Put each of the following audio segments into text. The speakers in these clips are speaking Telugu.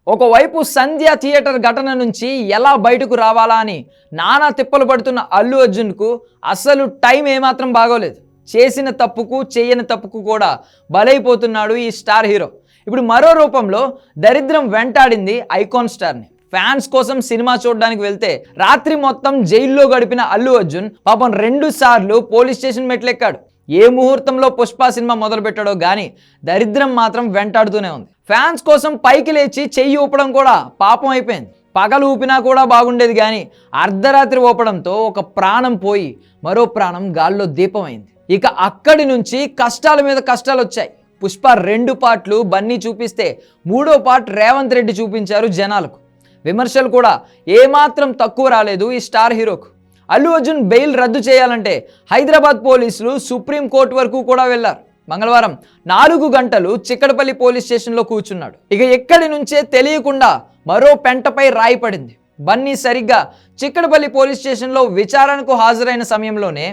ఒకవైపు సంధ్య థియేటర్ ఘటన నుంచి ఎలా బయటకు రావాలా అని నానా తిప్పలు పడుతున్న అల్లు అర్జున్కు అసలు టైం ఏమాత్రం బాగోలేదు. చేసిన తప్పుకు చేయని తప్పుకు కూడా బలైపోతున్నాడు ఈ స్టార్ హీరో. ఇప్పుడు మరో రూపంలో దరిద్రం వెంటాడింది ఐకాన్ స్టార్ని. ఫ్యాన్స్ కోసం సినిమా చూడడానికి వెళ్తే రాత్రి మొత్తం జైల్లో గడిపిన అల్లు అర్జున్ పాపం 2 సార్లు పోలీస్ స్టేషన్ మెట్లెక్కాడు. ఏ ముహూర్తంలో పుష్ప సినిమా మొదలు పెట్టాడో గానీ దరిద్రం మాత్రం వెంటాడుతూనే ఉంది. ఫ్యాన్స్ కోసం పైకి లేచి చెయ్యి ఊపడం కూడా పాపం అయిపోయింది. పగలు ఊపినా కూడా బాగుండేది కానీ అర్ధరాత్రి ఊపడంతో ఒక ప్రాణం పోయి మరో ప్రాణం గాల్లో దీపమైంది. ఇక అక్కడి నుంచి కష్టాల మీద కష్టాలు వచ్చాయి. పుష్ప 2 పార్ట్లు బన్నీ చూపిస్తే 3వ పార్ట్ రేవంత్ రెడ్డి చూపించారు జనాలకు. విమర్శలు కూడా ఏమాత్రం తక్కువ రాలేదు ఈ స్టార్ హీరోకు. అల్లు అర్జున్ బెయిల్ రద్దు చేయాలంటే హైదరాబాద్ పోలీసులు సుప్రీం కోర్టు వరకు కూడా వెళ్లారు. మంగళవారం 4 గంటలు చిక్కడపల్లి పోలీస్ స్టేషన్లో కూర్చున్నాడు. ఇక ఎక్కడి నుంచే తెలియకుండా మరో పెంటపై రాయి పడింది. బన్నీ సరిగ్గా చిక్కడపల్లి పోలీస్ స్టేషన్లో విచారణకు హాజరైన సమయంలోనే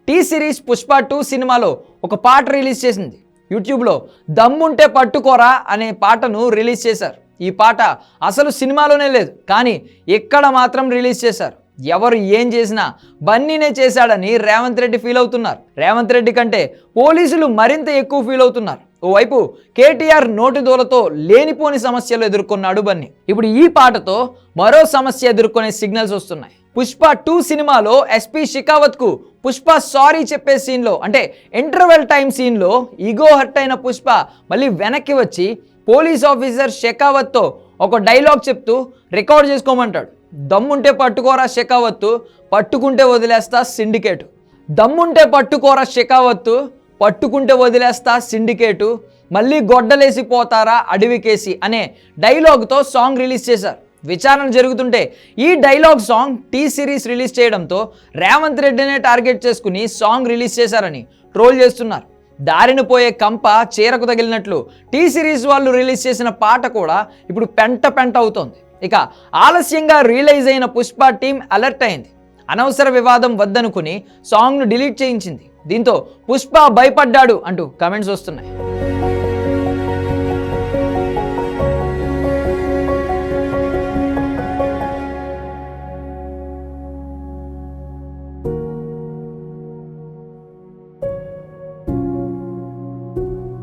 టీ సిరీస్ పుష్ప 2 సినిమాలో ఒక పాట రిలీజ్ చేసింది. యూట్యూబ్లో దమ్ముంటే పట్టుకోరా అనే పాటను రిలీజ్ చేశారు. ఈ పాట అసలు సినిమాలోనే లేదు, కానీ ఇక్కడ మాత్రం రిలీజ్ చేశారు. ఎవరు ఏం చేసినా బన్నీనే చేశాడని రేవంత్ రెడ్డి ఫీల్ అవుతున్నారు. రేవంత్ రెడ్డి కంటే పోలీసులు మరింత ఎక్కువ ఫీల్ అవుతున్నారు. ఓవైపు కేటీఆర్ నోటి దూలతో లేనిపోని సమస్యలు ఎదుర్కొన్నాడు బన్నీ. ఇప్పుడు ఈ పాటతో మరో సమస్య ఎదుర్కొనే సిగ్నల్స్ వస్తున్నాయి. పుష్ప 2 సినిమాలో ఎస్పీ షెకావత్కు పుష్ప సారీ చెప్పే సీన్లో, అంటే ఇంటర్వెల్ టైం సీన్లో ఈగో హర్ట్ అయిన పుష్ప మళ్ళీ వెనక్కి వచ్చి పోలీస్ ఆఫీసర్ షెకావత్తో ఒక డైలాగ్ చెప్తూ రికార్డ్ చేసుకోమంటాడు. దమ్ముంటే పట్టుకోరా షెకావత్తు, పట్టుకుంటే వదిలేస్తా సిండికేటు. దమ్ముంటే పట్టుకోరా షెకావత్తు, పట్టుకుంటే వదిలేస్తా సిండికేటు, మళ్ళీ గొడ్డలేసి పోతారా అడవికేసి అనే డైలాగ్తో సాంగ్ రిలీజ్ చేశారు. విచారణ జరుగుతుంటే ఈ dialogue song T series release చేయడంతో రేవంత్ రెడ్డినే టార్గెట్ చేసుకుని సాంగ్ రిలీజ్ చేశారని ట్రోల్ చేస్తున్నారు. దారిన పోయే కంప చీరకు తగిలినట్లు టీ సిరీస్ వాళ్ళు రిలీజ్ చేసిన పాట కూడా ఇప్పుడు పెంట అవుతోంది. ఇక ఆలస్యంగా రిలీజ్ అయిన పుష్ప టీం అలర్ట్ అయింది. అనవసర వివాదం వద్దనుకుని సాంగ్ను డిలీట్ చేయించింది. దీంతో పుష్ప భయపడ్డాడు అంటూ కమెంట్స్ వస్తున్నాయి.